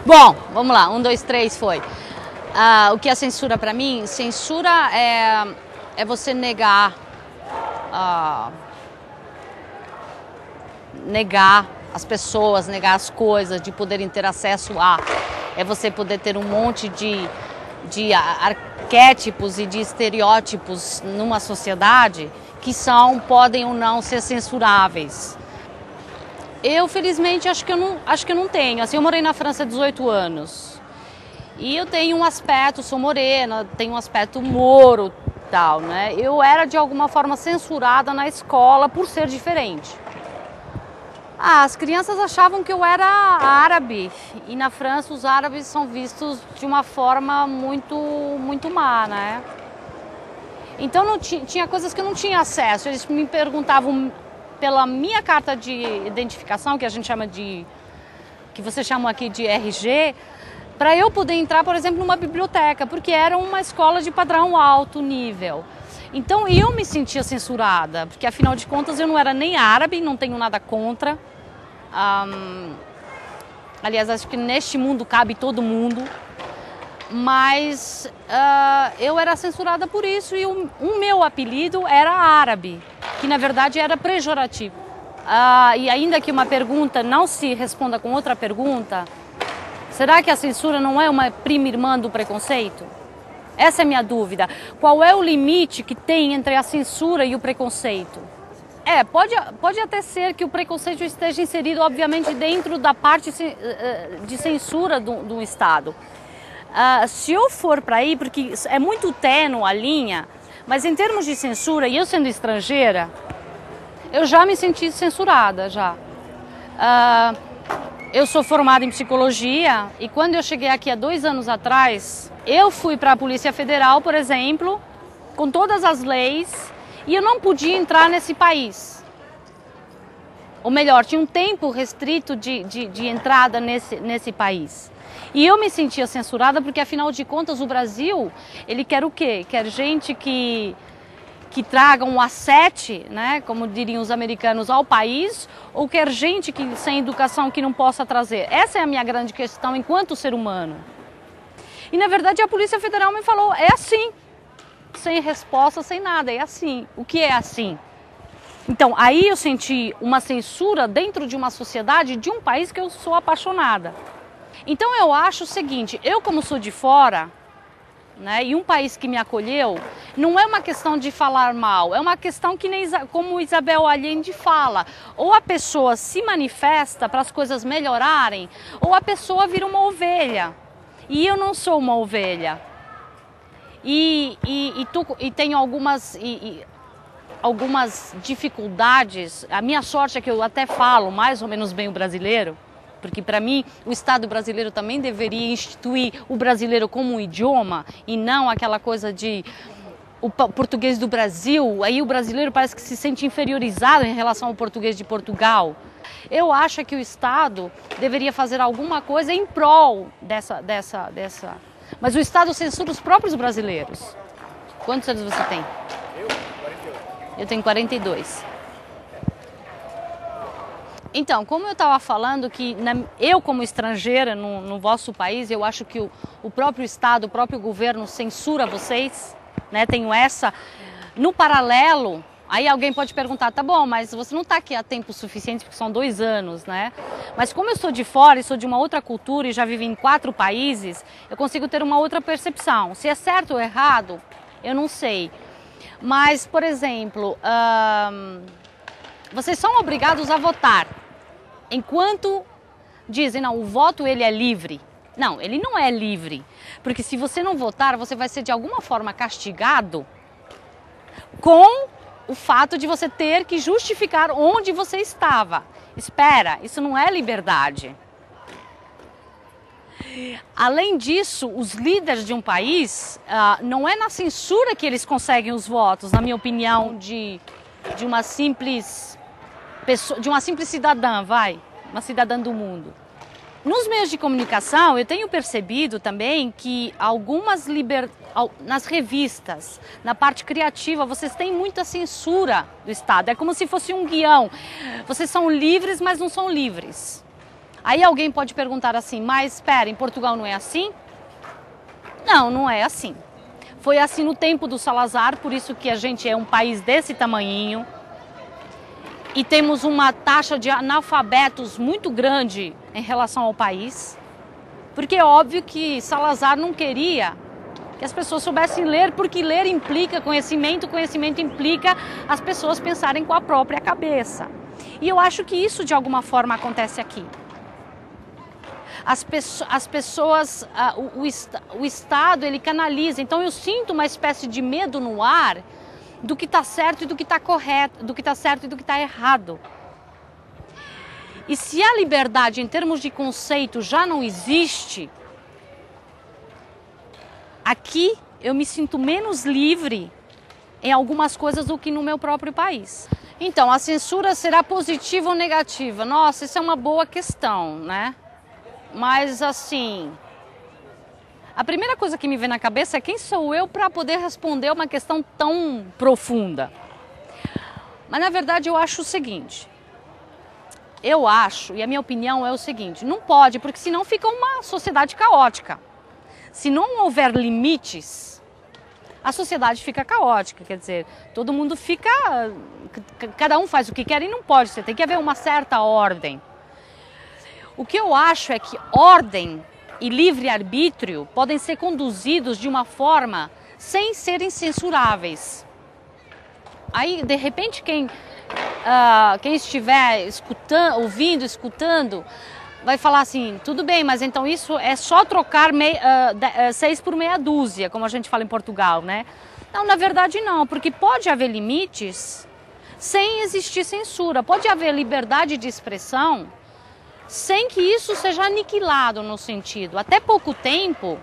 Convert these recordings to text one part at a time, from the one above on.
Bom, vamos lá, 1, 2, 3, foi. O que é censura para mim? Censura é você negar as pessoas, negar as coisas, de poderem ter acesso a. É você poder ter um monte de arquétipos e de estereótipos numa sociedade que podem ou não ser censuráveis. Eu, felizmente, acho que eu não tenho. Assim, eu morei na França há 18 anos. E eu tenho um aspecto, sou morena, tenho um aspecto moro, tal, né? Eu era, de alguma forma, censurada na escola por ser diferente. As crianças achavam que eu era árabe. E na França, os árabes são vistos de uma forma muito má, né? Então, tinha coisas que eu não tinha acesso. Eles me perguntavam pela minha carta de identificação, que a gente chama que você chama aqui de RG, para eu poder entrar, por exemplo, numa biblioteca, porque era uma escola de padrão alto nível. Então eu me sentia censurada, porque afinal de contas eu não era nem árabe, não tenho nada contra. Aliás, acho que neste mundo cabe todo mundo. Mas eu era censurada por isso e o meu apelido era árabe, que na verdade era pejorativo. E ainda que uma pergunta não se responda com outra pergunta, será que a censura não é uma prima irmã do preconceito? Essa é a minha dúvida. Qual é o limite que tem entre a censura e o preconceito? Pode até ser que o preconceito esteja inserido, obviamente, dentro da parte de censura do Estado. Se eu for para aí, porque é muito tênue a linha, mas em termos de censura, e eu sendo estrangeira, eu já me senti censurada, já. Eu sou formada em psicologia e quando eu cheguei aqui há 2 anos atrás, eu fui para a Polícia Federal, por exemplo, com todas as leis, e eu não podia entrar nesse país. Ou melhor, tinha um tempo restrito de entrada nesse país. E eu me sentia censurada porque, afinal de contas, o Brasil, ele quer o quê? Quer gente que traga um asset, né, como diriam os americanos, ao país, ou quer gente sem educação que não possa trazer? Essa é a minha grande questão enquanto ser humano. E, na verdade, a Polícia Federal me falou, é assim, sem resposta, sem nada, é assim. O que é assim? Então, aí eu senti uma censura dentro de uma sociedade, de um país que eu sou apaixonada. Então eu acho o seguinte, eu como sou de fora, né, e um país que me acolheu, não é uma questão de falar mal, é uma questão que nem como Isabel Allende fala, ou a pessoa se manifesta para as coisas melhorarem, ou a pessoa vira uma ovelha. E eu não sou uma ovelha. E tenho algumas dificuldades. A minha sorte é que eu até falo mais ou menos bem o brasileiro, porque para mim o Estado brasileiro também deveria instituir o brasileiro como um idioma e não aquela coisa de o português do Brasil, aí o brasileiro parece que se sente inferiorizado em relação ao português de Portugal. Eu acho que o Estado deveria fazer alguma coisa em prol dessa. Mas o Estado censura os próprios brasileiros. Quantos anos você tem? Eu? 48. Eu tenho 42. Então, como eu estava falando que eu como estrangeira no vosso país, eu acho que o próprio Estado, o próprio governo censura vocês, né? Tenho essa. No paralelo, aí alguém pode perguntar, tá bom, mas você não está aqui há tempo suficiente, porque são 2 anos, né? Mas como eu sou de fora e sou de uma outra cultura e já vivi em 4 países, eu consigo ter uma outra percepção. Se é certo ou errado, eu não sei. Mas, por exemplo, vocês são obrigados a votar. Enquanto dizem, não, o voto ele é livre. Não, ele não é livre. Porque se você não votar, você vai ser de alguma forma castigado com o fato de você ter que justificar onde você estava. Espera, isso não é liberdade. Além disso, os líderes de um país, não é na censura que eles conseguem os votos, na minha opinião, de uma simples pessoa, de uma simples cidadã, uma cidadã do mundo. Nos meios de comunicação, eu tenho percebido também que nas revistas, na parte criativa, vocês têm muita censura do Estado. É como se fosse um guião. Vocês são livres, mas não são livres. Aí alguém pode perguntar assim, mas espera, em Portugal não é assim? Não, não é assim. Foi assim no tempo do Salazar, por isso que a gente é um país desse tamanhinho. E temos uma taxa de analfabetos muito grande em relação ao país. Porque é óbvio que Salazar não queria que as pessoas soubessem ler, porque ler implica conhecimento, conhecimento implica as pessoas pensarem com a própria cabeça. E eu acho que isso de alguma forma acontece aqui. As pessoas, o Estado, ele canaliza. Então eu sinto uma espécie de medo no ar do que está certo e do que está correto, do que está certo e do que está errado. E se a liberdade em termos de conceito já não existe, aqui eu me sinto menos livre em algumas coisas do que no meu próprio país. Então, a censura será positiva ou negativa? Nossa, isso é uma boa questão, né? Mas assim, a primeira coisa que me vem na cabeça é quem sou eu para poder responder uma questão tão profunda. Mas na verdade eu acho o seguinte, eu acho, e a minha opinião é o seguinte, não pode, porque senão fica uma sociedade caótica. Se não houver limites, a sociedade fica caótica, quer dizer, todo mundo fica, cada um faz o que quer e não pode ser, tem que haver uma certa ordem. O que eu acho é que ordem e livre-arbítrio podem ser conduzidos de uma forma sem serem censuráveis. Aí, de repente, quem estiver escutando, vai falar assim, tudo bem, mas então isso é só trocar 6 por meia dúzia, como a gente fala em Portugal, né? Não, na verdade não, porque pode haver limites sem existir censura, pode haver liberdade de expressão sem que isso seja aniquilado no sentido. Até pouco tempo,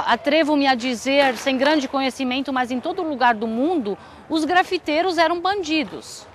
atrevo-me a dizer, sem grande conhecimento, mas em todo lugar do mundo, os grafiteiros eram bandidos.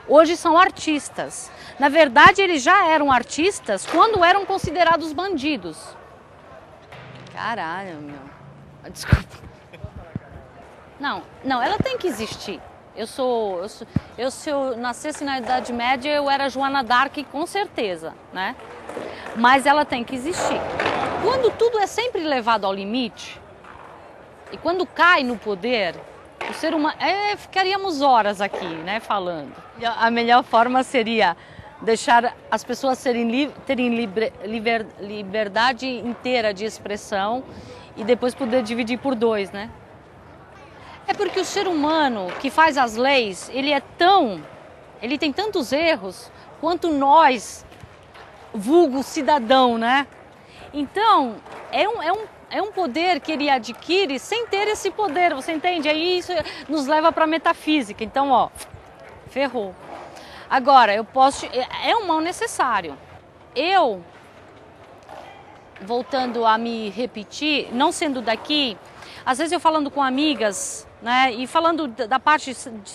Hoje são artistas. Na verdade, eles já eram artistas quando eram considerados bandidos. Caralho, meu. Desculpa. Não, ela tem que existir. Se eu nascesse na Idade Média, eu era Joana d'Arc, com certeza, né? Mas ela tem que existir. Quando tudo é sempre levado ao limite, e quando cai no poder, o ser humano... ficaríamos horas aqui, né, falando. A melhor forma seria deixar as pessoas terem liberdade inteira de expressão e depois poder dividir por 2, né? É porque o ser humano que faz as leis, ele tem tantos erros quanto nós, vulgo cidadão, né? Então, é um poder que ele adquire sem ter esse poder, você entende? Aí isso nos leva para a metafísica, então, ó, ferrou. Agora, é um mal necessário. Voltando a me repetir, não sendo daqui, às vezes eu falando com amigas, né, e falando da parte de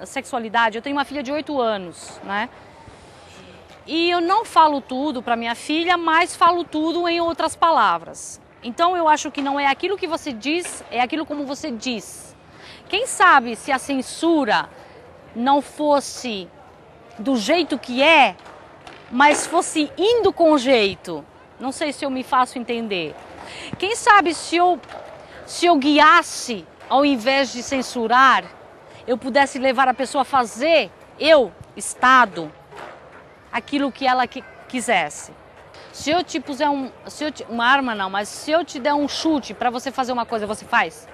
sexualidade, eu tenho uma filha de 8 anos, né, e eu não falo tudo para minha filha, mas falo tudo em outras palavras. Então eu acho que não é aquilo que você diz, é aquilo como você diz. Quem sabe se a censura não fosse do jeito que é, mas fosse indo com jeito. Não sei se eu me faço entender. Quem sabe se eu guiasse, ao invés de censurar, eu pudesse levar a pessoa a fazer, Estado, aquilo que ela quisesse. Se eu te puser uma arma não, mas se eu te der um chute para você fazer uma coisa, você faz?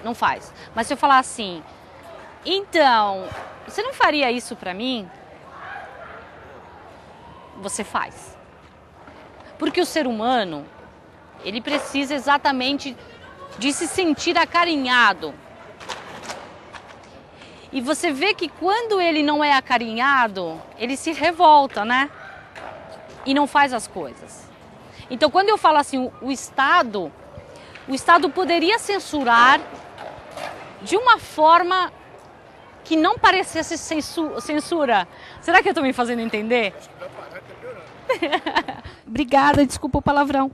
Não faz. Mas se eu falar assim, então, você não faria isso para mim? Você faz. Porque o ser humano, ele precisa exatamente de se sentir acarinhado. E você vê que quando ele não é acarinhado, ele se revolta, né? E não faz as coisas. Então, quando eu falo assim, o Estado poderia censurar de uma forma que não parecesse censura. Será que eu estou me fazendo entender? Obrigada, desculpa o palavrão.